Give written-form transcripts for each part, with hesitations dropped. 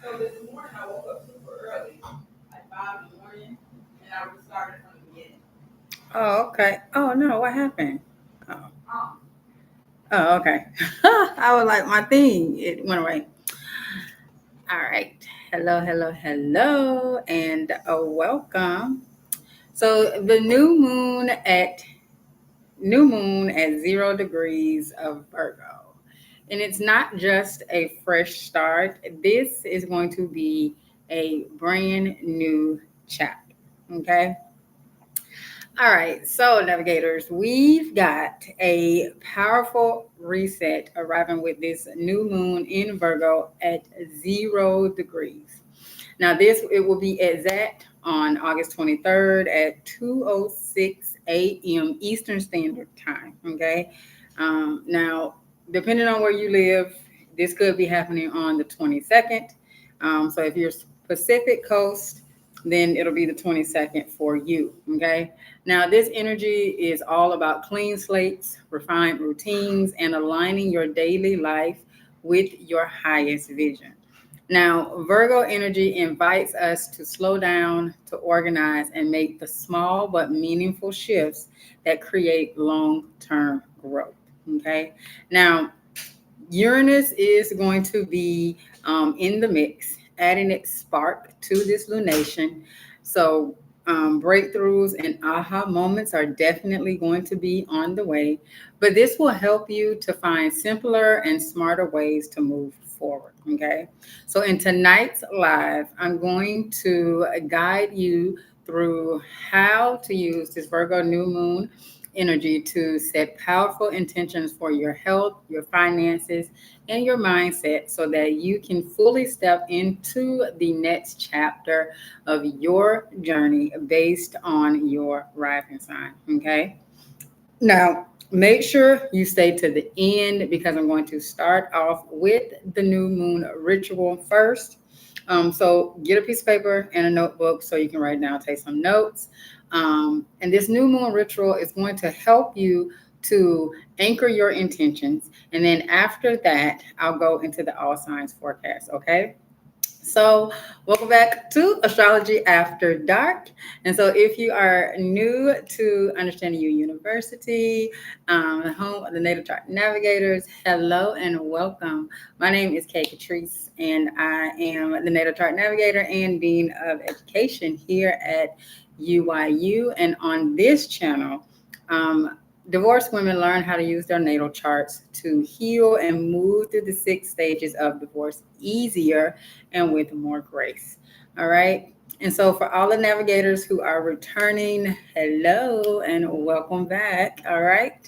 So this morning I woke up super early, like 5 in the morning, and I restarted from the beginning. Oh, okay. Oh no, what happened? Oh, Um, oh, okay. I was like, my thing, it went away. All right. Hello, hello, hello, and welcome. So the new moon at 0 degrees of Virgo. And it's not just a fresh start. This is going to be a brand new chapter. Okay. All right, so navigators, we've got a powerful reset arriving with this new moon in Virgo at 0 degrees. Now, this it will be exact on August 23rd at 2:06 a.m. Eastern Standard Time. Okay, now depending on where you live, this could be happening on the 22nd. So if you're Pacific Coast, then it'll be the 22nd for you. Okay. Now, this energy is all about clean slates, refined routines, and aligning your daily life with your highest vision. Now, Virgo energy invites us to slow down, to organize, and make the small but meaningful shifts that create long term growth. Okay. Now, Uranus is going to be in the mix, adding its spark to this lunation. So, breakthroughs and aha moments are definitely going to be on the way, but this will help you to find simpler and smarter ways to move forward. Okay. So, in tonight's live, I'm going to guide you through how to use this Virgo new moon energy to set powerful intentions for your health, your finances, and your mindset so that you can fully step into the next chapter of your journey based on your rising sign. Okay. Now, make sure you stay to the end because I'm going to start off with the new moon ritual first. So get a piece of paper and a notebook so you can write down, take some notes. And this new moon ritual is going to help you to anchor your intentions. And then after that, I'll go into the all signs forecast. Okay. So, welcome back to Astrology After Dark. And so, if you are new to Understanding You University, the home of the Natal Chart Navigators, hello and welcome. My name is Kay Catrice, and I am the Natal Chart Navigator and Dean of Education here at UYU. And on this channel, divorced women learn how to use their natal charts to heal and move through the 6 stages of divorce easier and with more grace. All right. And so, for all the navigators who are returning, hello and welcome back. All right.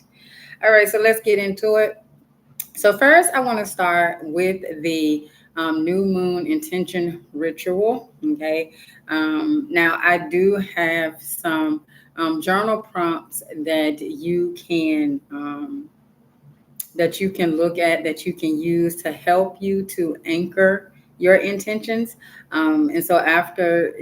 All right. So, let's get into it. So, first, I want to start with the new moon intention ritual. Okay. Now, I do have some journal prompts that you can look at, that you can use to help you to anchor your intentions. And so after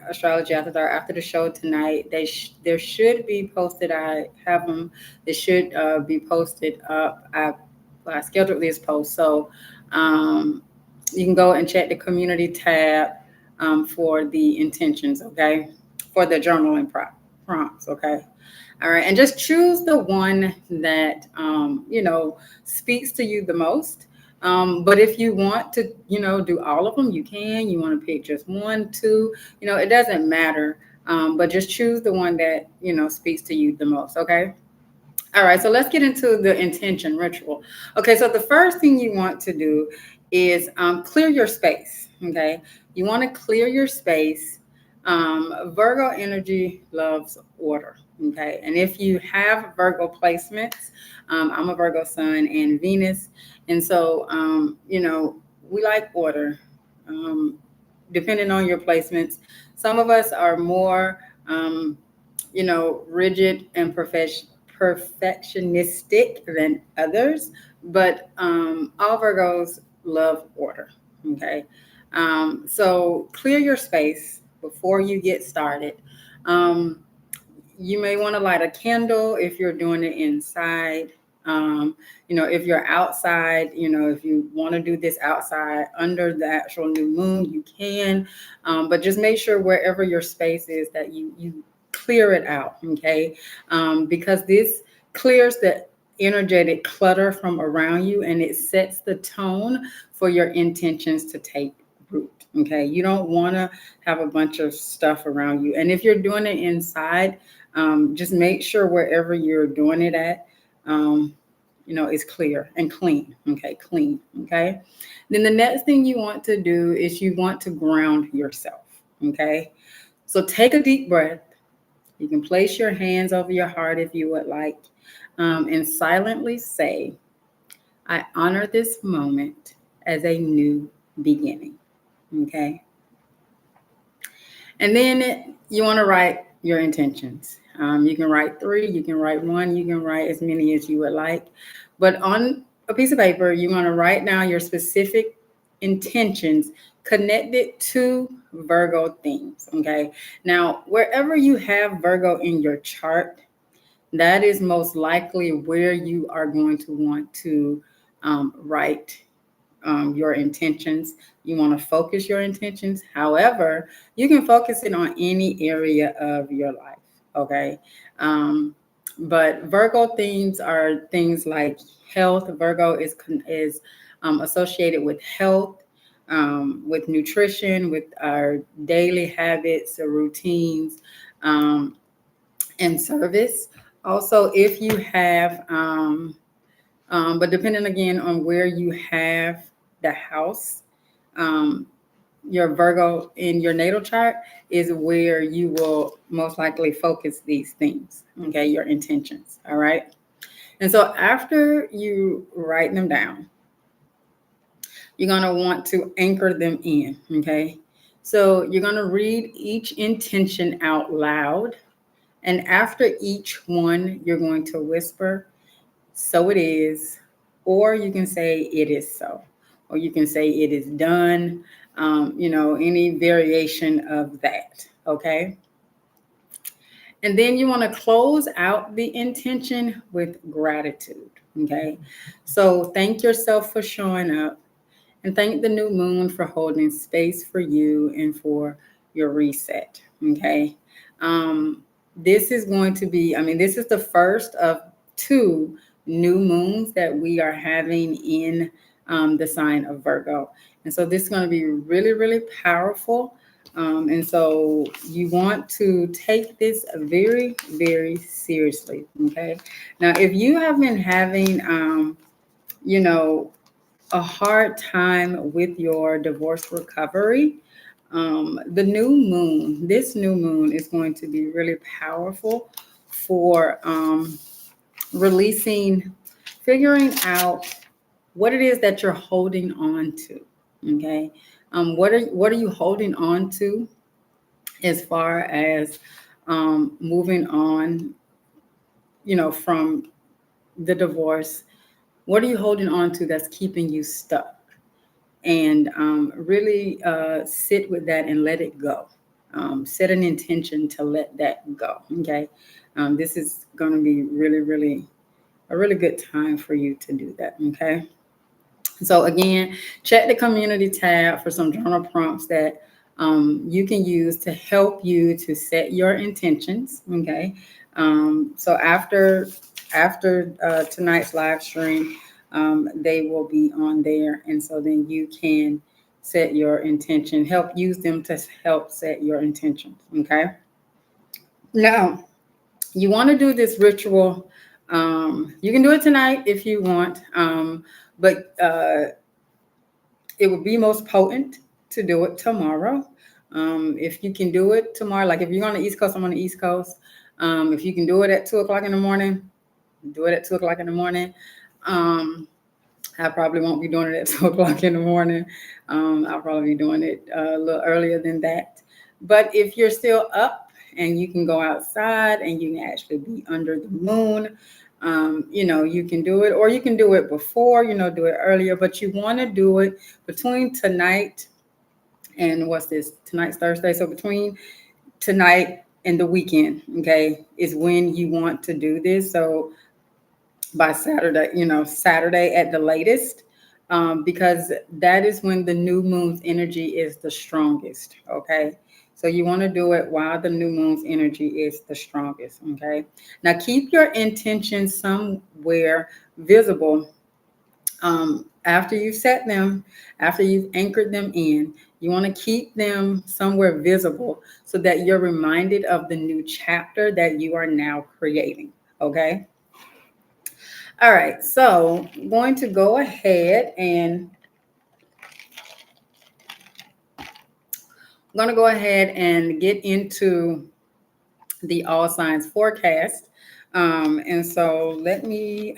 astrology after dark, after the show tonight, there should be posted. I have them. They should be posted up. I scheduled this post, so um, you can go and check the community tab for the intentions. Okay, for the journaling prompts. Okay. All right, and just choose the one that speaks to you the most. But if you want to, do all of them, you can. You want to pick just one, two, it doesn't matter. But just choose the one that speaks to you the most. Okay. All right, so let's get into the intention ritual. Okay, so the first thing you want to do is clear your space. Okay, you want to clear your space. Virgo energy loves order. Okay, and if you have Virgo placements, I'm a Virgo Sun and Venus, and so we like order. Um, Depending on your placements, some of us are more rigid and perfectionistic than others, but all Virgos love order. Okay. So clear your space before you get started. Um, you may want to light a candle if you're doing it inside. If you're outside, if you want to do this outside under the actual new moon, you can. But just make sure wherever your space is that you clear it out, okay? Because this clears the energetic clutter from around you, and it sets the tone for your intentions to take root. Okay, you don't want to have a bunch of stuff around you, and if you're doing it inside, just make sure wherever you're doing it at, is clear and clean. Okay, clean. Okay, then the next thing you want to do is you want to ground yourself. Okay, so take a deep breath. You can place your hands over your heart if you would like, and silently say, I honor this moment as a new beginning. Okay. And then you want to write your intentions. You can write 3, you can write 1, you can write as many as you would like. But on a piece of paper, you're going to write down your specific intentions connected to Virgo themes. Okay. Now, wherever you have Virgo in your chart, that is most likely where you are going to want to write your intentions. You want to focus your intentions. However, you can focus it on any area of your life. Okay. But Virgo themes are things like health. Virgo is associated with health, with nutrition, with our daily habits or routines, and service. Also, if you have, but depending again on where you have the house, um, your Virgo in your natal chart is where you will most likely focus these things, okay, your intentions, all right? And so after you write them down, you're going to want to anchor them in, okay? So you're going to read each intention out loud. And after each one, you're going to whisper, so it is, or you can say it is so, or you can say it is done, any variation of that, okay? And then you want to close out the intention with gratitude, okay? So thank yourself for showing up, and thank the new moon for holding space for you and for your reset, okay? This is going to be, this is the first of 2 new moons that we are having in the sign of Virgo. And so this is going to be really, really powerful. And so you want to take this very, very seriously. Okay. Now, if you have been having, a hard time with your divorce recovery, this new moon is going to be really powerful for releasing, figuring out what it is that you're holding on to. Okay. What are you holding on to as far as moving on, from the divorce? What are you holding on to that's keeping you stuck? And really sit with that and let it go. Set an intention to let that go. Okay. This is going to be really, really a really good time for you to do that. Okay. So again, check the community tab for some journal prompts that you can use to help you to set your intentions. Okay. So after tonight's live stream, they will be on there, and so then you can set your intention. Use them to help set your intentions. Okay. Now you want to do this ritual. You can do it tonight if you want, but it would be most potent to do it tomorrow. If you can do it tomorrow, like if you're on the East Coast, I'm on the East Coast. If you can do it at 2:00 in the morning, do it at 2:00 in the morning. I probably won't be doing it at 2:00 in the morning. I'll probably be doing it a little earlier than that. But if you're still up and you can go outside and you can actually be under the moon, you can do it, or you can do it before, do it earlier, but you want to do it between tonight and what's this? Tonight's Thursday. So between tonight and the weekend, okay, is when you want to do this. So by Saturday, Saturday at the latest, because that is when the new moon's energy is the strongest. Okay. So you want to do it while the new moon's energy is the strongest. Okay. Now keep your intentions somewhere visible. After you've set them, after you've anchored them in, you want to keep them somewhere visible so that you're reminded of the new chapter that you are now creating. Okay. All right, so I'm going to go ahead and get into the all signs forecast. And so let me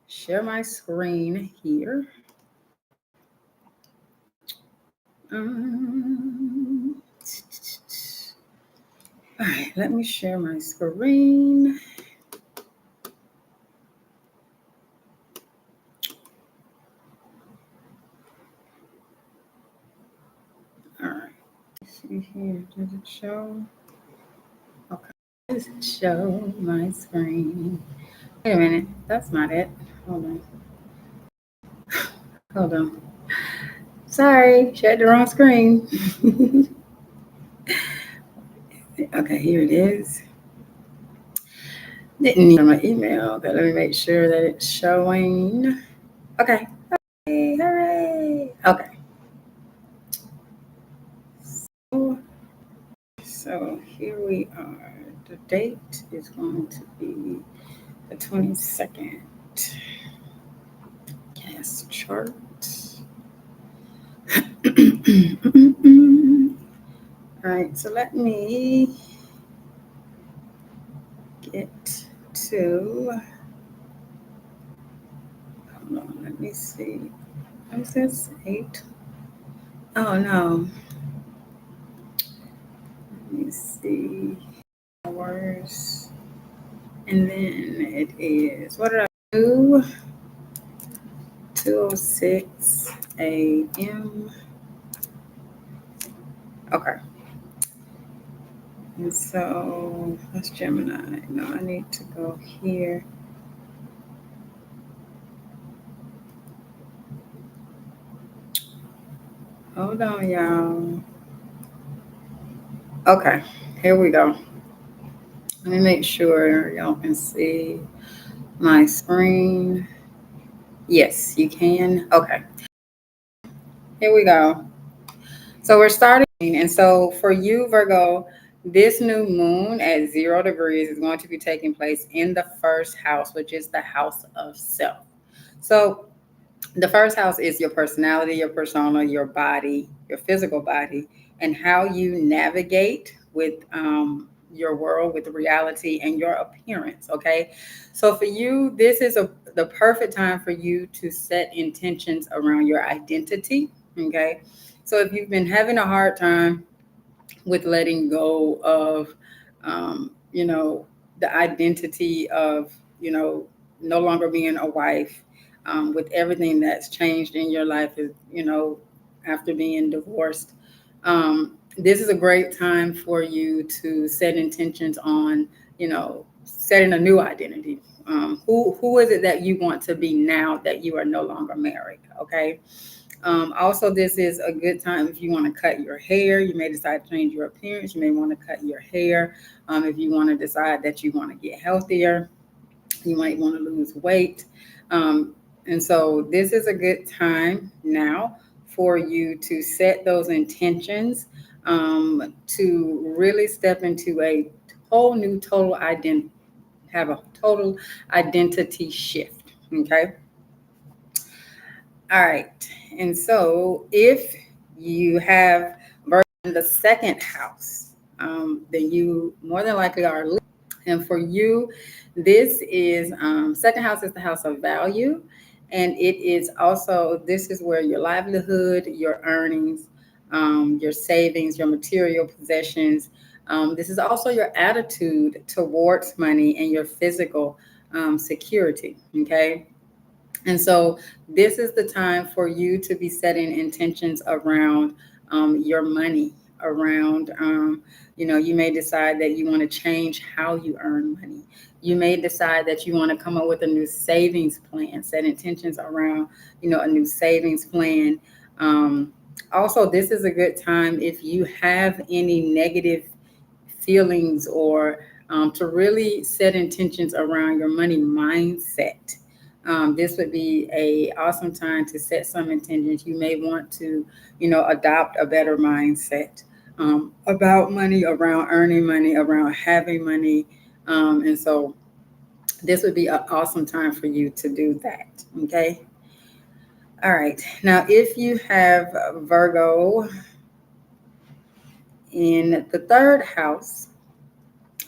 share my screen here. Um, all right, let me share my screen. All right, see here. Does it show? Okay, does it show my screen? Wait a minute, that's not it. Hold on. Hold on. Sorry, shared the wrong screen. Okay, here it is. Didn't need my email. Okay, let me make sure that it's showing. Okay. Hooray, hooray. Okay. So here we are. The date is going to be the 22nd. Cast chart. All right, so let me get to. Hold on, let me see. What is this? 8. Oh no. Let me see. Hours. And then it is, what did I do? 2:06 a.m. Okay. And so that's Gemini. No, I need to go here. Hold on, y'all. Okay, here we go. Let me make sure y'all can see my screen. Yes, you can. Okay, here we go. So we're starting. And so for you, Virgo, this new moon at 0 degrees is going to be taking place in the first house, which is the house of self. So the first house is your personality, your persona, your body, your physical body, and how you navigate with your world, with reality, and your appearance. Okay, so for you, this is the perfect time for you to set intentions around your identity. Okay, so if you've been having a hard time with letting go of, the identity of, no longer being a wife, with everything that's changed in your life, after being divorced. This is a great time for you to set intentions on, setting a new identity. Who is it that you want to be now that you are no longer married? Okay. Also, this is a good time if you want to cut your hair. You may decide to change your appearance. You may want to cut your hair. If you want to decide that you want to get healthier, you might want to lose weight. And so, this is a good time now for you to set those intentions, to really step into a whole new total identity, have a total identity shift. Okay. All right. And so if you have Virgo in the second house, then you more than likely are. And for you, this is second house is the house of value. And it is also, this is where your livelihood, your earnings, your savings, your material possessions. This is also your attitude towards money and your physical security. Okay. And so this is the time for you to be setting intentions around your money, around, you may decide that you want to change how you earn money. You may decide that you want to come up with a new savings plan, set intentions around, a new savings plan. Um, Also, this is a good time if you have any negative feelings or to really set intentions around your money mindset. This would be a awesome time to set some intentions. You may want to, adopt a better mindset about money, around earning money, around having money. And so this would be an awesome time for you to do that. Okay. All right. Now, if you have Virgo in the third house,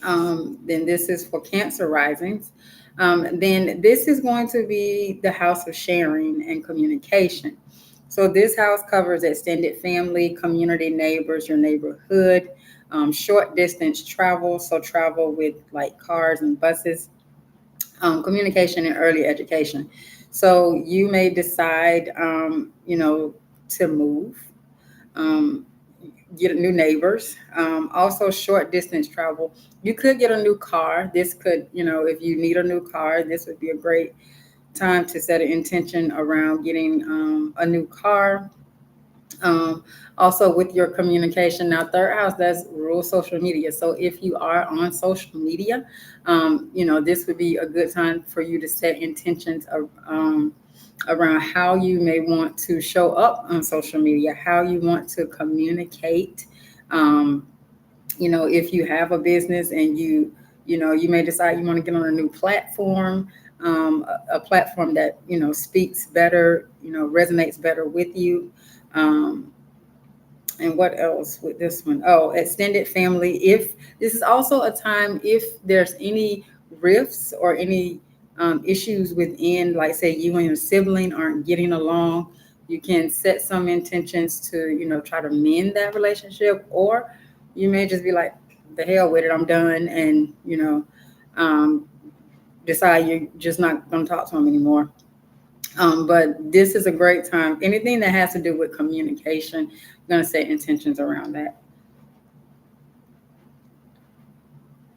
then this is for Cancer risings. Then this is going to be the house of sharing and communication. So this house covers extended family, community, neighbors, your neighborhood, short distance travel. So travel with like cars and buses, communication and early education. So you may decide, to move. Um, get new neighbors. Also, short distance travel. You could get a new car. This could, if you need a new car, this would be a great time to set an intention around getting a new car. Um, Also, with your communication. Now, third house, that's rural social media. So, if you are on social media, this would be a good time for you to set intentions around how you may want to show up on social media, how you want to communicate. Um, if you have a business and you may decide you want to get on a new platform, a platform that, speaks better, resonates better with you. Um, and what else with this one? Oh, extended family. If this is also a time, if there's any rifts or any issues within, like say you and your sibling aren't getting along, you can set some intentions to, try to mend that relationship, or you may just be like, the hell with it, I'm done, and um, decide you're just not going to talk to them anymore. But this is a great time. Anything that has to do with communication, I'm going to set intentions around that.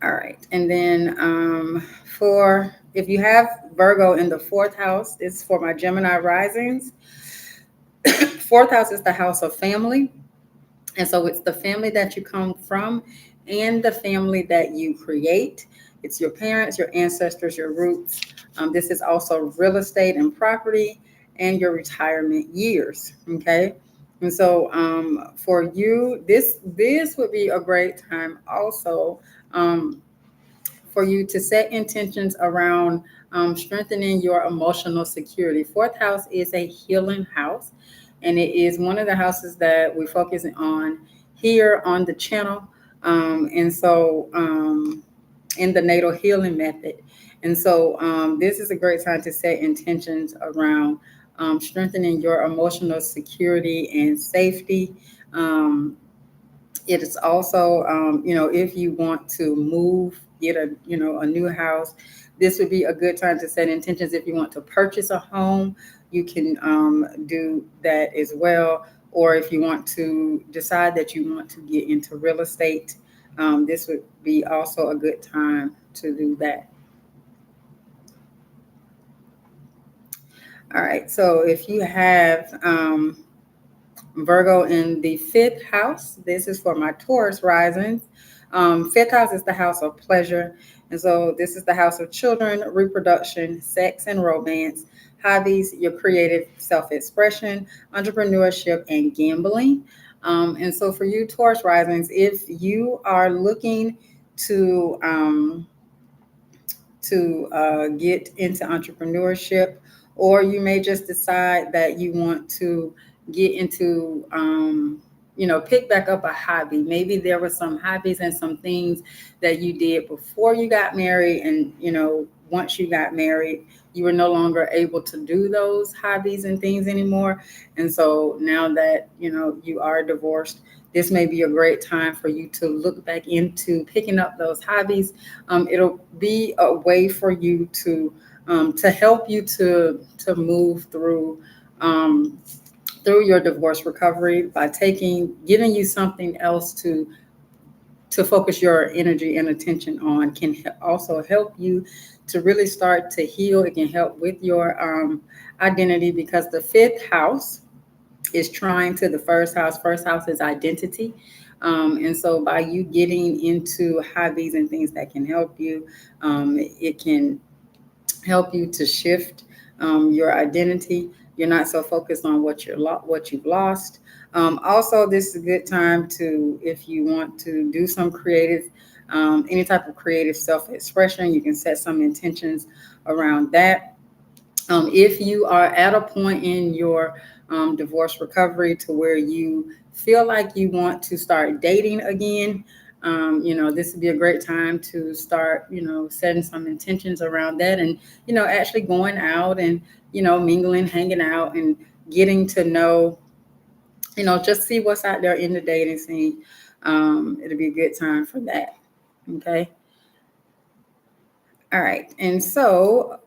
All right. And then for if you have Virgo in the fourth house, this is for my Gemini risings. Fourth house is the house of family. And so it's the family that you come from and the family that you create. It's your parents, your ancestors, your roots. This is also real estate and property and your retirement years. Okay. And so for you, this would be a great time also for you to set intentions around strengthening your emotional security. Fourth house is a healing house, and it is one of the houses that we focus on here on the channel. In the natal healing method. And so this is a great time to set intentions around strengthening your emotional security and safety. Um, it is also, if you want to move, get a new house, this would be a good time to set intentions. If you want to purchase a home, you can do that as well. Or if you want to decide that you want to get into real estate, this would be also a good time to do that. All right. So if you have Virgo in the fifth house. This is for my Taurus risings. Fifth house is the house of pleasure. And so this is the house of children, reproduction, sex, and romance, hobbies, your creative self expression, entrepreneurship, and gambling. And so for you, Taurus risings, if you are looking to, get into entrepreneurship, or you may just decide that you want to get into, pick back up a hobby. Maybe there were some hobbies and some things that you did before you got married, and once you got married, you were no longer able to do those hobbies and things anymore. And so now that you are divorced, this may be a great time for you to look back into picking up those hobbies. It'll be a way for you to help you to move through your divorce recovery by giving you something else to focus your energy and attention on can also help you to really start to heal. It can help with your identity, because the fifth house is trying to the first house. First house is identity. And so by you getting into hobbies and things that can help you, it can help you to shift your identity. You're not so focused on what you've lost. Also, this is a good time to, if you want to do some creative, any type of creative self-expression, you can set some intentions around that. If you are at a point in your divorce recovery to where you feel like you want to start dating again, this would be a great time to start, setting some intentions around that, and, actually going out and, mingling, hanging out, and getting to know, just see what's out there in the dating scene. It'll be a good time for that. Okay. All right. And so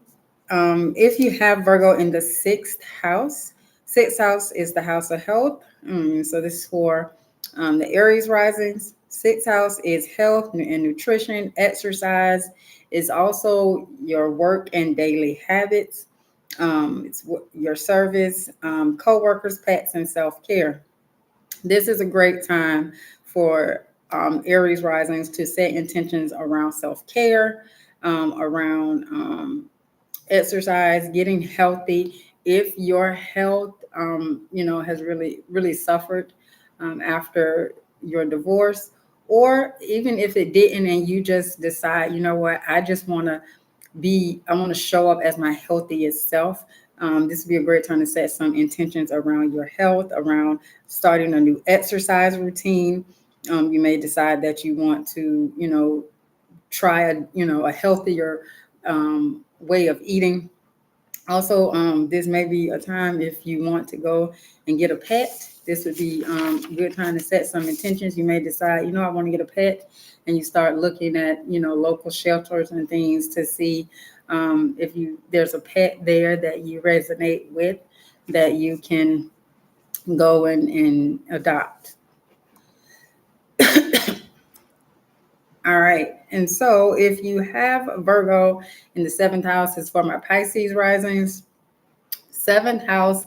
if you have Virgo in the sixth house is the house of health. So this is for the Aries risings. Sixth house is health and nutrition. Exercise is also your work and daily habits. It's your service, co-workers, pets, and self-care. This is a great time for Aries risings to set intentions around self-care, around exercise, getting healthy. If your health, has really, really suffered after your divorce, or even if it didn't, and you just decide, you know what, I want to show up as my healthiest self. This would be a great time to set some intentions around your health, around starting a new exercise routine. You may decide that you want to, try a healthier way of eating. Also, this may be a time if you want to go and get a pet. This would be a good time to set some intentions. You may decide, I want to get a pet, and you start looking at, local shelters and things to see if there's a pet there that you resonate with, that you can go and adopt. All right. And so if you have Virgo in the seventh house, is for my Pisces risings. Seventh house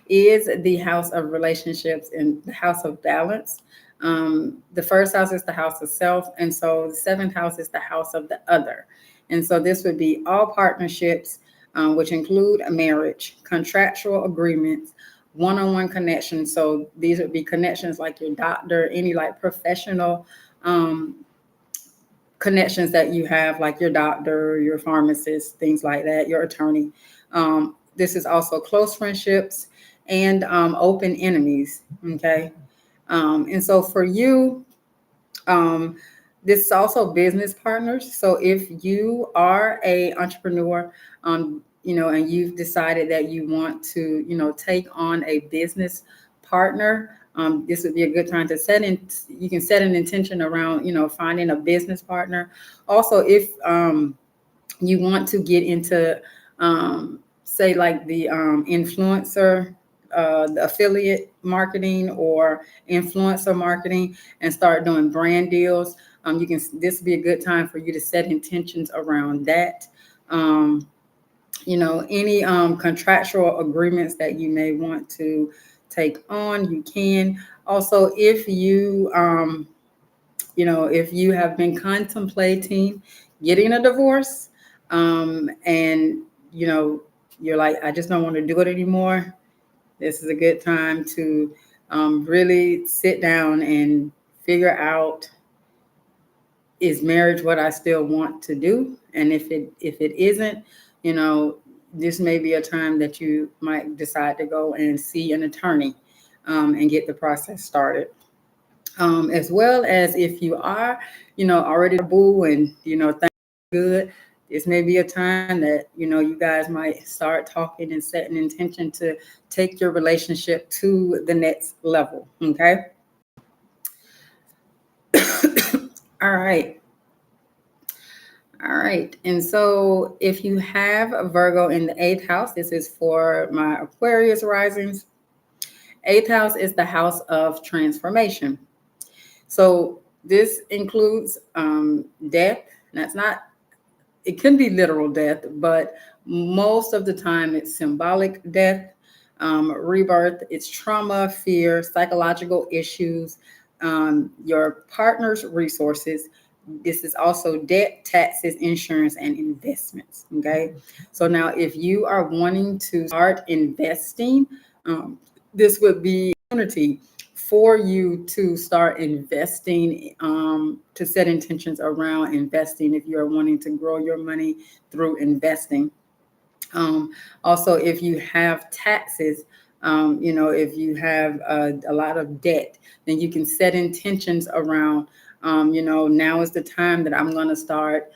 is the house of relationships and the house of balance. The first house is the house of self. And so the seventh house is the house of the other. And so this would be all partnerships, which include a marriage, contractual agreements, one-on-one connections. So these would be connections like your doctor, any like professional connections that you have, like your doctor, your pharmacist, things like that, your attorney. This is also close friendships and open enemies. Okay. And so for you, this is also business partners. So if you are a entrepreneur, and you've decided that you want to, take on a business partner, this would be a good time to you can set an intention around, finding a business partner. Also, if you want to get into, say, like the influencer, the affiliate marketing or influencer marketing, and start doing brand deals, this would be a good time for you to set intentions around that. Any contractual agreements that you may want to take on, you can. Also, if you if you have been contemplating getting a divorce, and you're like, I just don't want to do it anymore, this is a good time to really sit down and figure out, is marriage what I still want to do? And if it isn't, this may be a time that you might decide to go and see an attorney, and get the process started. As well as if you are, already boo, and things good, this may be a time that you guys might start talking and setting intention to take your relationship to the next level. Okay. All right. All right. And so if you have a Virgo in the eighth house, this is for my Aquarius risings. Eighth house is the house of transformation. So This includes death. That's not, it can be literal death, but most of the time it's symbolic death, rebirth, it's trauma, fear, psychological issues, your partner's resources. This is also debt, taxes, insurance, and investments. Okay. So now, if you are wanting to start investing, this would be an opportunity for you to start investing, to set intentions around investing if you're wanting to grow your money through investing. Also, if you have taxes, if you have a lot of debt, then you can set intentions around, now is the time that I'm going to start,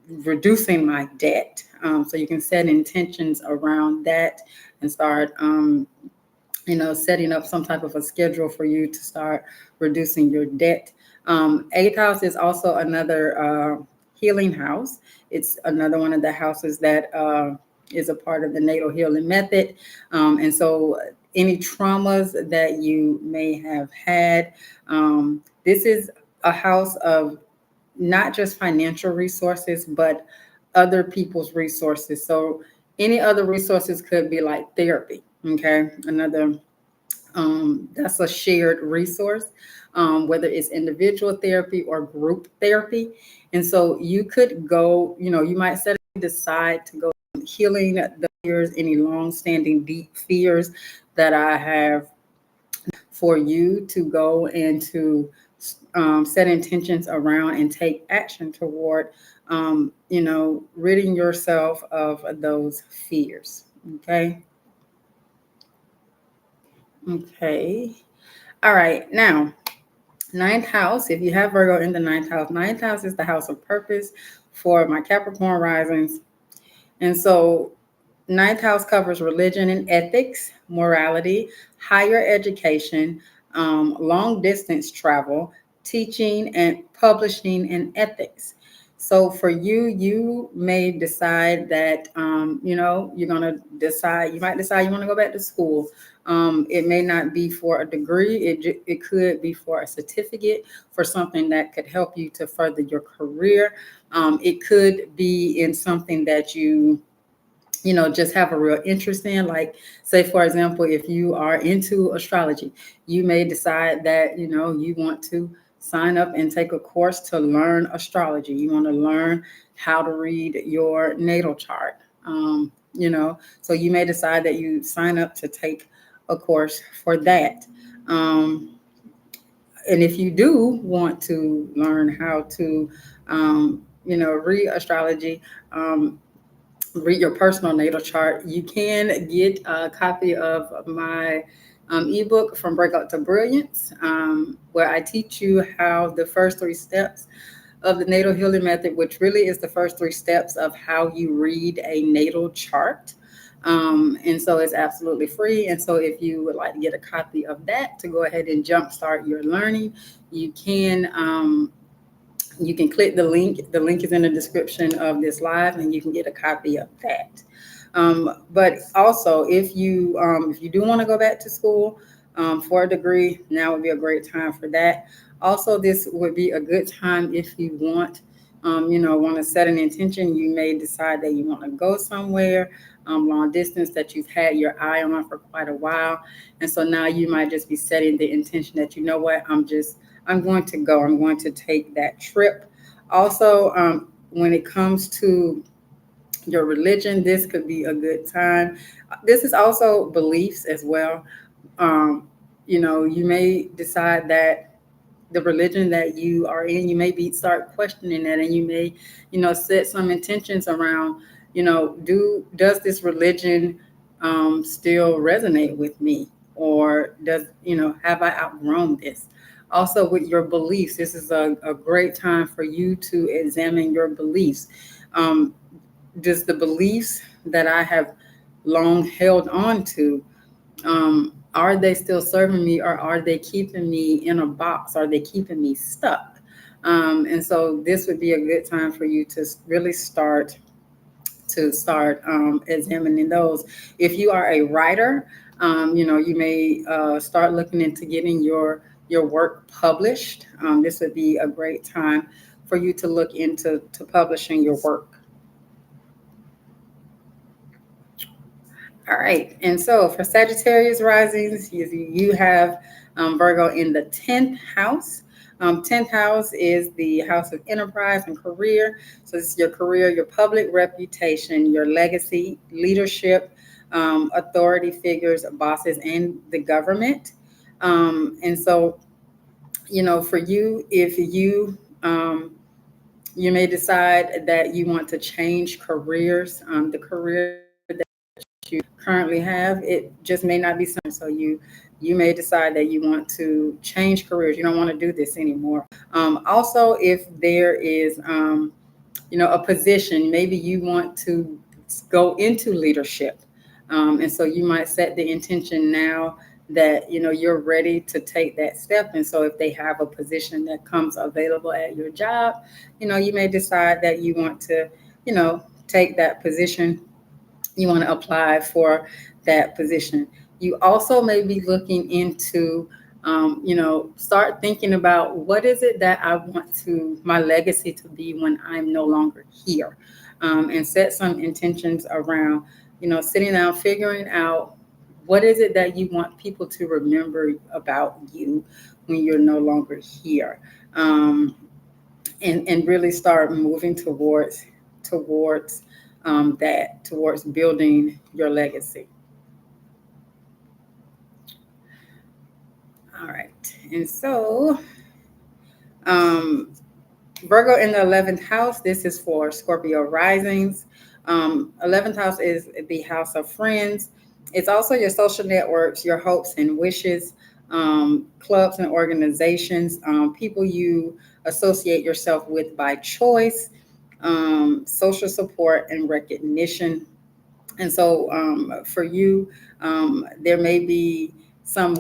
reducing my debt. So you can set intentions around that and start, setting up some type of a schedule for you to start reducing your debt. Eighth house is also another healing house. It's another one of the houses that is a part of the natal healing method. And so, any traumas that you may have had, this is a house of not just financial resources, but other people's resources. So, any other resources could be like therapy. Okay, another, that's a shared resource, whether it's individual therapy or group therapy. And so you could go, you might suddenly decide to go healing the fears, any long-standing deep fears that I have, for you to go and to set intentions around and take action toward, ridding yourself of those fears. Okay. Okay. All right. Now, ninth house, if you have Virgo in the ninth house is the house of purpose for my Capricorn risings. And so, ninth house covers religion and ethics, morality, higher education, long distance travel, teaching and publishing, and ethics. So for you, you may decide that, you're going to decide, you might decide you want to go back to school. It may not be for a degree. It could be for a certificate, for something that could help you to further your career. It could be in something that just have a real interest in. Like, say, for example, if you are into astrology, you may decide that, you want to sign up and take a course to learn astrology. You want to learn how to read your natal chart. So you may decide that you sign up to take a course for that. And if you do want to learn how to, read astrology, read your personal natal chart, you can get a copy of my ebook, From Breakout to Brilliance, where I teach you how the first three steps of the natal healing method, which really is the first three steps of how you read a natal chart. And so it's absolutely free. And so if you would like to get a copy of that to go ahead and jumpstart your learning, you can. You can click the link. The link is in the description of this live, and you can get a copy of that. But also, if you do want to go back to school for a degree, now would be a great time for that. Also, this would be a good time if you want to set an intention. You may decide that you want to go somewhere long distance that you've had your eye on for quite a while, and so now you might just be setting the intention that, what, I'm going to go. I'm going to take that trip. Also, when it comes to your religion, this could be a good time. This is also beliefs as well. You may decide that the religion that you are in, you may start questioning that, and you may, set some intentions around, does this religion still resonate with me, or have I outgrown this? Also, with your beliefs, this is a great time for you to examine your beliefs. Does the beliefs that I have long held on to, are they still serving me, or are they keeping me in a box? Are they keeping me stuck? And so this would be a good time for you to really start examining those. If you are a writer, you may start looking into getting your your work published. This would be a great time for you to look into to publishing your work. All right. And so for Sagittarius risings, you have Virgo in the 10th house. 10th house is the house of enterprise and career. So this is your career, your public reputation, your legacy, leadership, authority figures, bosses, and the government. And so, for you, if you may decide that you want to change careers. The career that you currently have, it just may not be something. So you may decide that you want to change careers. You don't want to do this anymore. Also, if there is a position, maybe you want to go into leadership, and so you might set the intention now that you're ready to take that step. And so if they have a position that comes available at your job, you may decide that you want to take that position. You want to apply for that position. You also may be looking into start thinking about what is it that I want to my legacy to be when I'm no longer here, and set some intentions around sitting down, figuring out what is it that you want people to remember about you when you're no longer here, and really start moving towards building your legacy. All right, and so um, Virgo in the 11th house. This is for Scorpio risings. 11th house is the house of friends. It's also your social networks, your hopes and wishes, clubs and organizations, people you associate yourself with by choice, social support and recognition. And so for you, there may be some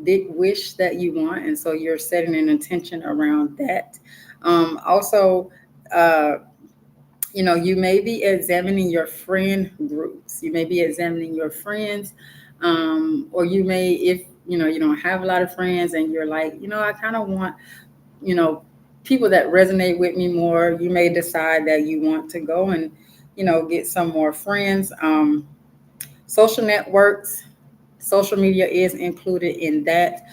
big wish that you want. And so you're setting an intention around that. Also, uh, you may be examining your friend groups. You may be examining your friends, or you may, if you don't have a lot of friends and you're like, I kind of want, you know, people that resonate with me more. You may decide that you want to go and, get some more friends. Social networks, social media is included in that.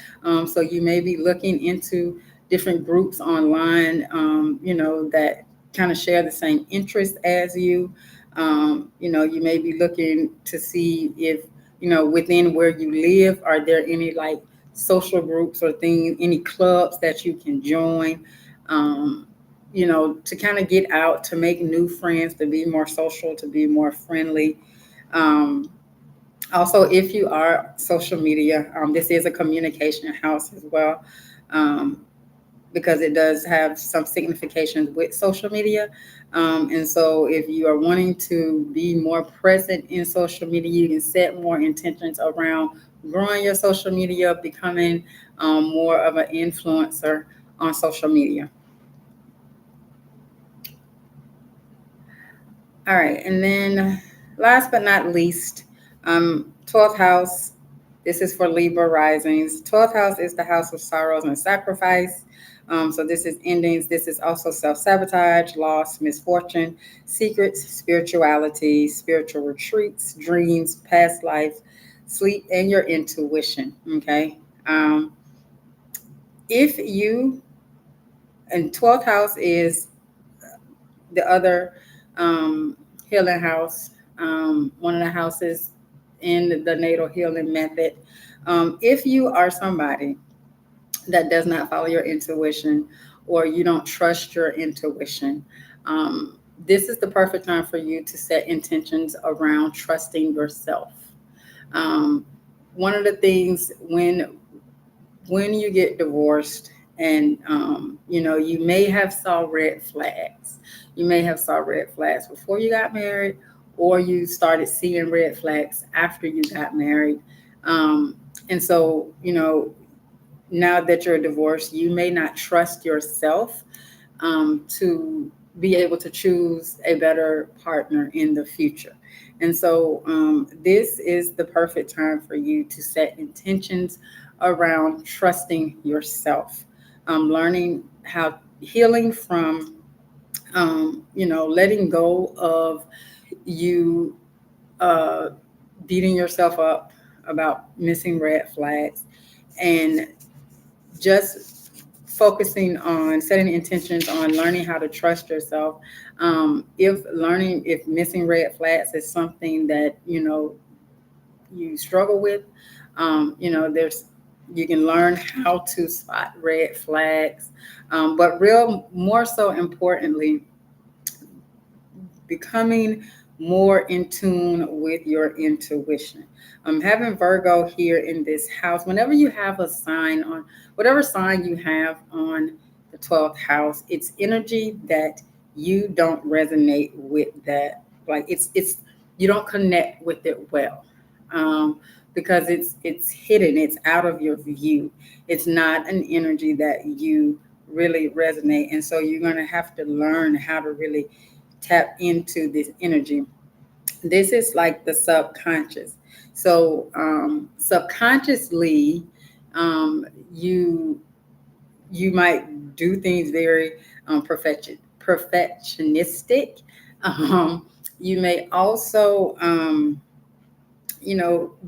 So you may be looking into different groups online, that kind of share the same interest as you. You may be looking to see if, within where you live, are there any like social groups or things, any clubs that you can join, to kind of get out, to make new friends, to be more social, to be more friendly. Um, Also, if you are social media, this is a communication house as well, um, because it does have some significations with social media. And so, if you are wanting to be more present in social media, you can set more intentions around growing your social media, becoming more of an influencer on social media. All right, and then last but not least, 12th house. This is for Libra risings. 12th house is the house of sorrows and sacrifice. So this is endings. This is also self-sabotage, loss, misfortune, secrets, spirituality, spiritual retreats, dreams, past life, sleep, and your intuition. Okay. Um, if you, and 12th house is the other um, healing house, one of the houses in the natal healing method. If you are somebody that does not follow your intuition, or you don't trust your intuition, um, this is the perfect time for you to set intentions around trusting yourself. Um, One of the things when you get divorced, and you may have saw red flags. You may have saw red flags before you got married, or you started seeing red flags after you got married. And so now that you're divorced, you may not trust yourself to be able to choose a better partner in the future. And so this is the perfect time for you to set intentions around trusting yourself, learning how healing from, letting go of you uh, beating yourself up about missing red flags, and just focusing on setting intentions on learning how to trust yourself. If missing red flags is something that you struggle with, there's you can learn how to spot red flags, but real more so importantly, becoming more in tune with your intuition. Having Virgo here in this house, whenever you have a sign on whatever sign you have on the 12th house, it's energy that you don't resonate with, that like it's you don't connect with it well, because it's hidden, it's out of your view. It's not an energy that you really resonate, and so you're going to have to learn how to really tap into this energy. This is like the subconscious. So subconsciously, um, you you might do things very perfectionistic. Um, you may also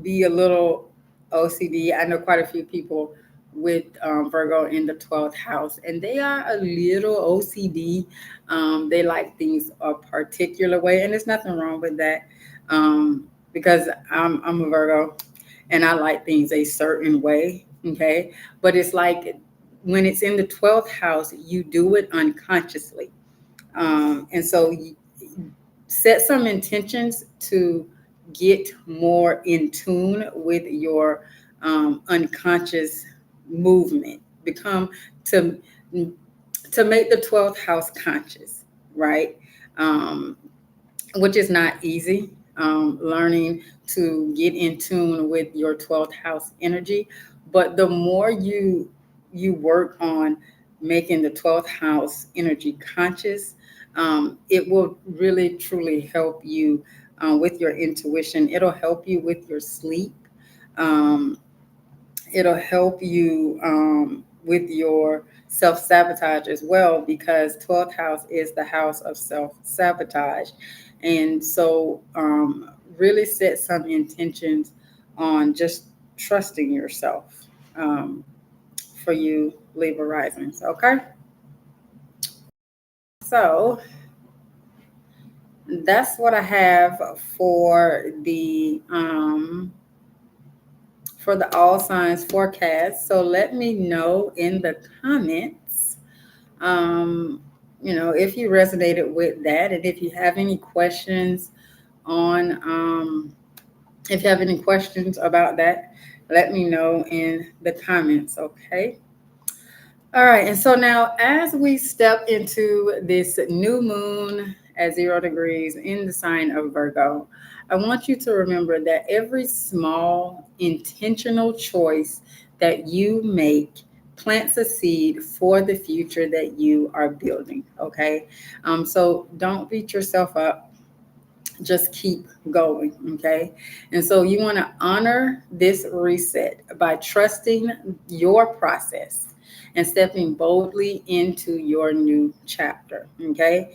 be a little OCD. I know quite a few people with Virgo in the 12th house, and they are a little OCD. They like things a particular way, and there's nothing wrong with that, because I'm a Virgo and I like things a certain way. Okay. But it's like when it's in the 12th house, you do it unconsciously. And so set some intentions to get more in tune with your unconscious movement, become to to make the 12th house conscious, right? um, which is not easy. Learning to get in tune with your 12th house energy, but the more you work on making the 12th house energy conscious, it will really truly help you with your intuition. It'll help you with your sleep. Um, it'll help you with your self sabotage as well, because 12th house is the house of self sabotage. And so, really set some intentions on just trusting yourself, um, for you Libra risings. Okay. So, that's what I have for the all signs forecast. So let me know in the comments, um, if you resonated with that, and if you have any questions on, if you have any questions about that, let me know in the comments. Okay. All right. And so now, as we step into this new moon at 0 degrees in the sign of Virgo, I want you to remember that every small intentional choice that you make plants a seed for the future that you are building. Okay. So don't beat yourself up, just keep going. Okay. And so you want to honor this reset by trusting your process and stepping boldly into your new chapter. Okay.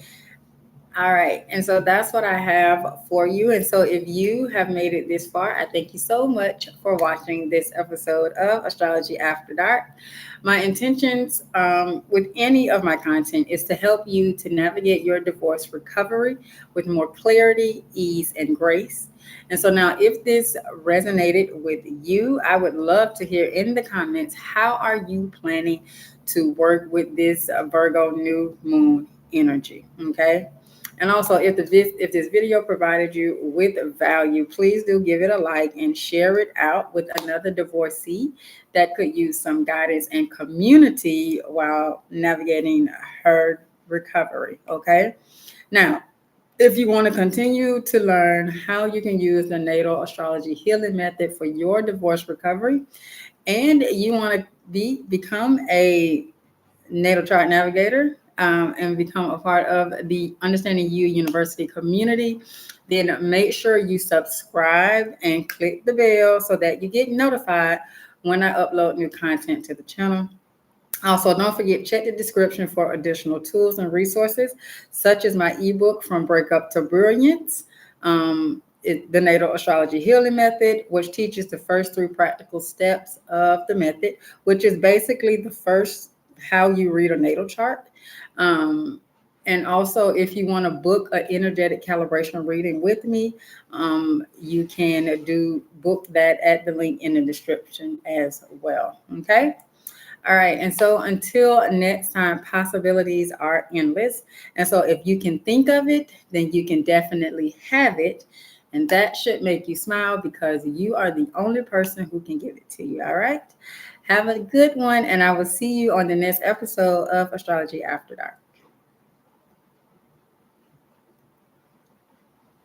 All right. And so that's what I have for you. And so if you have made it this far, I thank you so much for watching this episode of Astrology After Dark. My intentions with any of my content is to help you to navigate your divorce recovery with more clarity, ease, and grace. And so now, if this resonated with you, I would love to hear in the comments, how are you planning to work with this Virgo new moon energy? Okay. And also, if this video provided you with value, please do give it a like and share it out with another divorcee that could use some guidance and community while navigating her recovery. Okay. Now, if you want to continue to learn how you can use the natal astrology healing method for your divorce recovery, and you want to become a natal chart navigator, and become a part of the Understanding You University community, then make sure you subscribe and click the bell so that you get notified when I upload new content to the channel. Also, don't forget, check the description for additional tools and resources, such as my ebook, From Breakup to Brilliance, the Natal Astrology Healing Method, which teaches the first 3 practical steps of the method, which is basically the first how you read a natal chart. Um, and also, if you want to book an energetic calibration reading with me, you can book that at the link in the description as well. Okay. All right. And so until next time, possibilities are endless. And so if you can think of it, then you can definitely have it. And that should make you smile because you are the only person who can give it to you. All right. Have a good one. And I will see you on the next episode of Astrology After Dark.